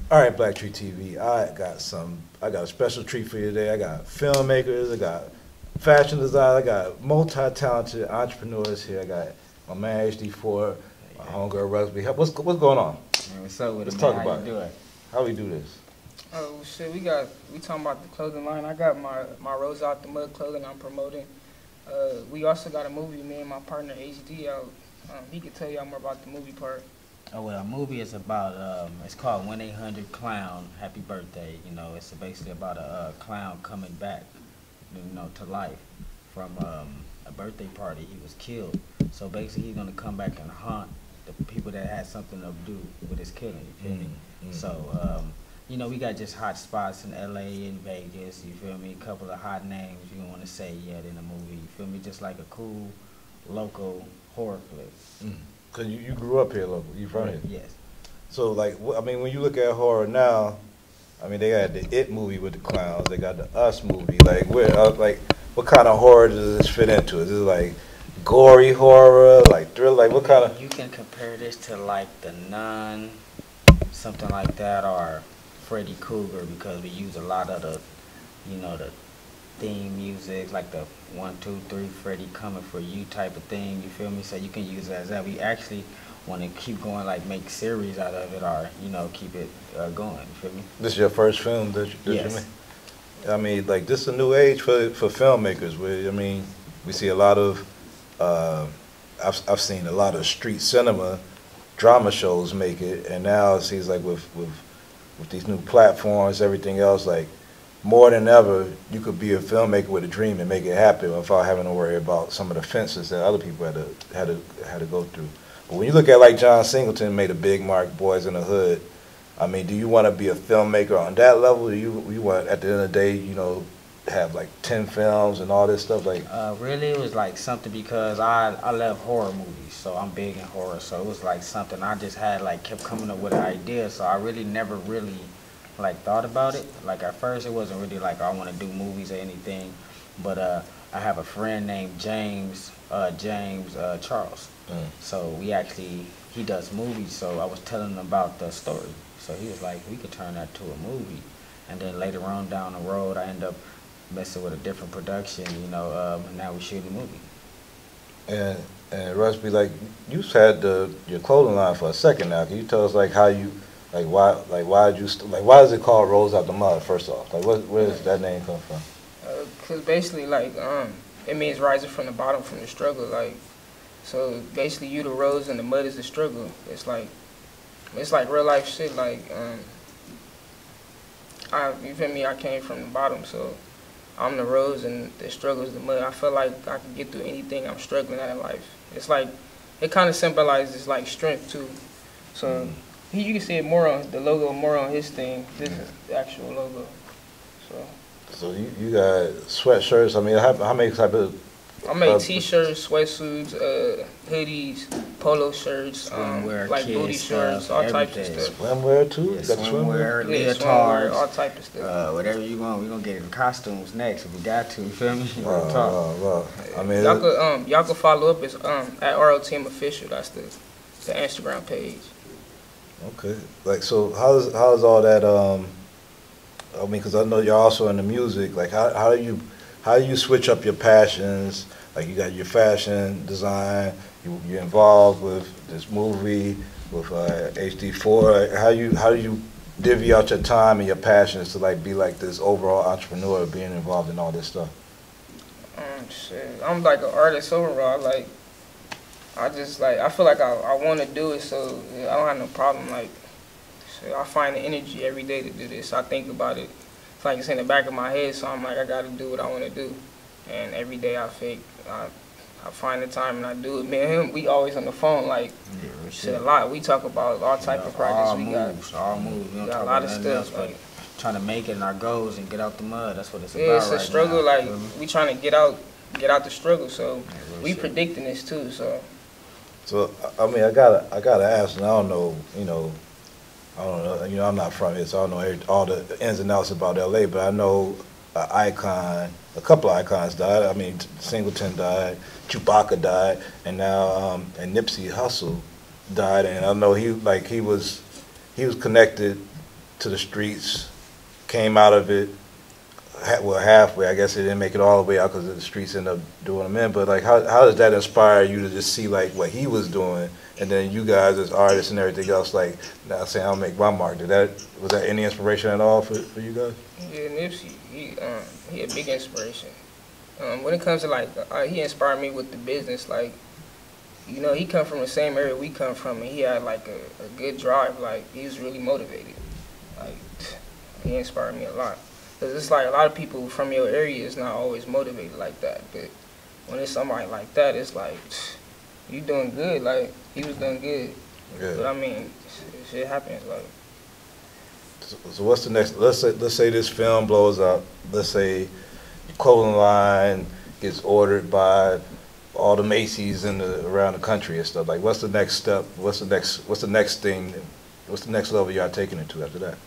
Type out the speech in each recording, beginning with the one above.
All right, Black Tree TV. I got a special treat for you today. I got filmmakers. I got fashion designers. I got multi-talented entrepreneurs here. I got my man HD4, my homegirl Rugzby. What's going on? Man, what's up with Let's it, talk man? about How you doing? How we do this? Oh shit, we talking about the clothing line. I got my Rose Out the Mud clothing I'm promoting. We also got a movie, me and my partner H Dee out. He could tell y'all more about the movie part. Oh well, a movie is about it's called 1-800-CLOWN Happy Birthday. You know, it's basically about a clown coming back, to life from a birthday party. He was killed, so basically he's gonna come back and haunt the people that had something to do with his killing. You feel me? So we got just hot spots in LA and Vegas. You feel me? A couple of hot names you don't want to say yet in the movie. You feel me? Just like a cool local horror flick. Cause you grew up here, local. You from here? Yes. So like, I mean, when you look at horror now, I mean, they got the It movie with the clowns. They got the Us movie. Like, what kind of horror does this fit into? Is it like gory horror, like thriller? Like, what kind of? You can compare this to like The Nun, something like that, or Freddy Krueger, because we use a lot of the theme music, like the 1, 2, 3, Freddy coming for you type of thing. You feel me? So you can use it as that. We actually want to keep going, like make series out of it, or keep it going. You feel me? This is your first film that you Yes. made? I mean, like, this is a new age for filmmakers. Where, I mean, we see a lot of, I've seen a lot of street cinema drama shows make it, and now it seems like with these new platforms, everything else, like, more than ever, you could be a filmmaker with a dream and make it happen without having to worry about some of the fences that other people had to go through. But when you look at, like, John Singleton made a big mark, Boys in the Hood. I mean, do you want to be a filmmaker on that level? Do you want, at the end of the day, have like 10 films and all this stuff? Like, really, it was like something, because I love horror movies, so I'm big in horror. So it was like something I just had, like, kept coming up with an idea. So I really never really like thought about it. Like, at first it wasn't really like I want to do movies or anything, but I have a friend named James Charles. So he does movies, so I was telling him about the story. So he was like, we could turn that to a movie. And then later on down the road, I end up messing with a different production, and now we're shooting a movie. and Rugzby, like, you've had your clothing line for a second now. Can you tell us, like, how you, why is it called Rose Out the Mud, first off? Like, where does that name come from? Cause basically, like, it means rising from the bottom, from the struggle. Like, so basically, you the rose and the mud is the struggle. It's like real life shit. Like, you feel me? I came from the bottom, so I'm the rose and the struggle is the mud. I feel like I can get through anything I'm struggling at in life. It's like, it kind of symbolizes like strength too. So you can see it more on the logo, more on his thing. This is the actual logo. So you got sweatshirts. I mean, how many type of? I made t-shirts, sweatsuits, hoodies, polo shirts, Swimwear, like booty shorts, all types of stuff. Swimwear too? Yeah, You got swimwear, Yeah, leotards, all type of stuff. whatever you want. We're gonna get in costumes next if we got to. You feel me? Real talk. Wow. I mean, Y'all could follow up. It's at RO Team Official. That's the Instagram page. okay. Like, so how's all that? I mean, because I know you're also into music. Like, how do you switch up your passions? Like, you got your fashion design. You're involved with this movie with HD4. How do you divvy out your time and your passions to, like, be like this overall entrepreneur, being involved in all this stuff? Shit, I'm like an artist overall. Like, I feel like I want to do it, so I don't have no problem. Like, shit, I find the energy every day to do this. I think about it. It's like it's in the back of my head, so I'm like, I got to do what I want to do. And every day I find the time and I do it. Me and him, we always on the phone, like, shit a lot. We talk about all type of projects we got. All moves. We don't got talk a lot about of nothing stuff. else, Like, but trying to make it in our goals and get out the mud. That's what it's yeah, about. it's a right struggle. now. Like, we trying to get out the struggle. So we shit. predicting this too. So I mean, I gotta ask, and I don't know, I'm not from here, so I don't know all the ins and outs about LA, but I know a couple of icons died. I mean, Singleton died, Chewbacca died, and now and Nipsey Hussle died, and I know he was connected to the streets, came out of it, well, halfway. I guess it didn't make it all the way out because the streets ended up doing them in. But like, how does that inspire you to just see like what he was doing, and then you guys as artists and everything else, like now saying I'll make my mark? Was that any inspiration at all for you guys? Yeah, Nipsey, he a big inspiration. When it comes to like, he inspired me with the business. Like, you know, he come from the same area we come from, and he had like a good drive. Like, he was really motivated. Like, he inspired me a lot. Cause it's like a lot of people from your area is not always motivated like that. But when it's somebody like that, it's like, you doing good. Like, he was doing good. Yeah. But I mean, shit happens. Like. So what's the next? Let's say this film blows up. Let's say clothing line gets ordered by all the Macy's around the country and stuff. Like, what's the next step? What's the next thing? What's the next level y'all taking it to after that?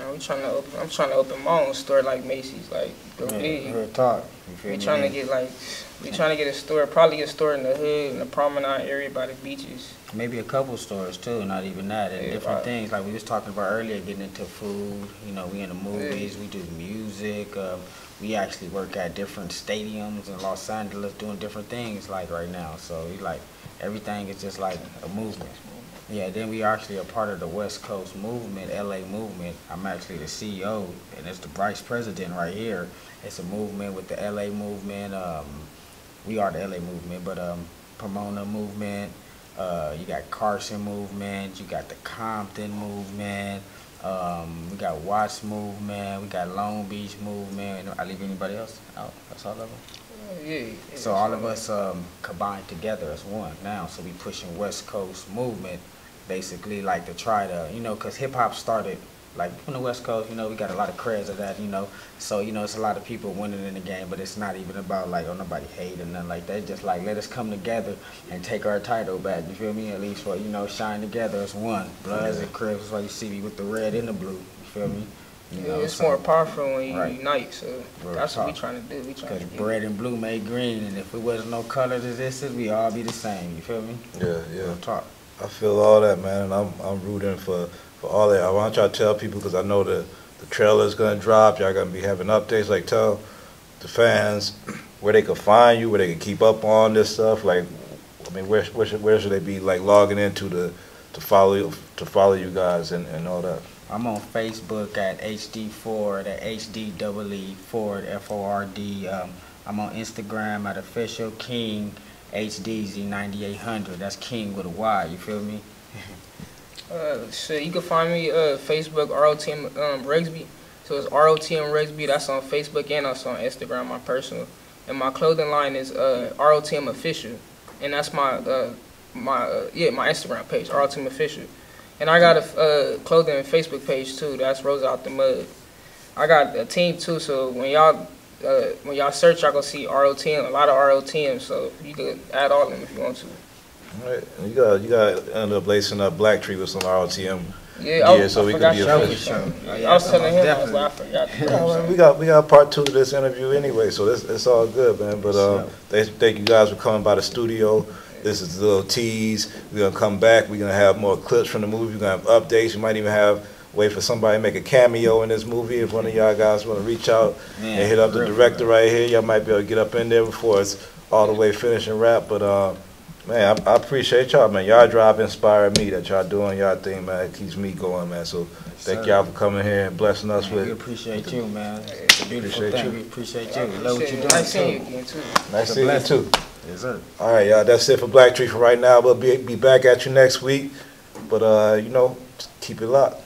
I'm trying to open my own store like Macy's, like go big. Real talk. We trying to get a store, probably a store in the hood, in the promenade area by the beaches. Maybe a couple stores too, not even that, and different things. Like we was talking about earlier, getting into food. You know, we in the movies, we do music. We actually work at different stadiums in Los Angeles doing different things like right now. So we like, everything is just like a movement. Yeah, then we actually a part of the West Coast movement, LA movement. I'm actually the CEO, and it's the vice president right here. It's a movement with the LA movement. We are the LA movement, but Pomona movement. You got Carson movement. You got the Compton movement. We got Watts movement. We got Long Beach movement. I leave anybody else out? That's all of them. Yeah. So all of us combined together as one now. So we pushing West Coast movement, basically, like to try to, you know, because hip hop started like from the West Coast. You know, we got a lot of creds of that. You know, so you know, it's a lot of people winning in the game, but it's not even about like, oh, nobody hate or nothing like that. It's just like, let us come together and take our title back. You feel me? At least for, you know, shine together as one. Bloods and Crips. That's why you see me with the red and the blue. You feel me? You know, it's more powerful when you right. unite, so that's what we trying to do. Because red and blue made green, and if it wasn't no color to this, we all be the same. You feel me? Yeah. Real talk. I feel all that, man, and I'm rooting for all that. I want y'all to tell people, because I know the trailer's gonna drop. Y'all gonna be having updates. Like, tell the fans where they can find you, where they can keep up on this stuff. Like, I mean, where should they be like logging into to follow you guys and all that? I'm on Facebook at HD Ford, at HDEE Ford, Ford. I'm on Instagram at official King HDZ9800. That's King with a Y. You feel me? Shit, you can find me Facebook ROTM Rugzby. So it's ROTM Rugzby. That's on Facebook and also on Instagram, my personal. And my clothing line is ROTM Official, and that's my my Instagram page, ROTM Official. And I got a clothing and Facebook page too. That's Rose Out the Mud. I got a team too. So when y'all search, y'all gonna see ROTM, a lot of ROTM. So you can add all of them if you want to. All right, and you got end up lacing up Black Tree with some ROTM. Yeah, so we could be official. I was telling him, I was like, I forgot. Yeah, we got part 2 to this interview anyway, so it's all good, man. But thank you guys for coming by the studio. This is a little tease. We're gonna come back. We're gonna have more clips from the movie. We're gonna have updates. We might even wait for somebody to make a cameo in this movie. If one of y'all guys want to reach out and hit up the director right here, y'all might be able to get up in there before it's all the way finished and wrapped. But man, I appreciate y'all, man. Y'all drive inspired me that y'all doing y'all thing, man. It keeps me going, man. So thank y'all for coming here and blessing us with. We appreciate you, man. It's a beautiful thing. We appreciate you. Love what you're doing. Nice seeing you again too. Nice seeing you too. Yes, sir. All right, y'all. That's it for Black Tree for right now. We'll be back at you next week. But you know, keep it locked.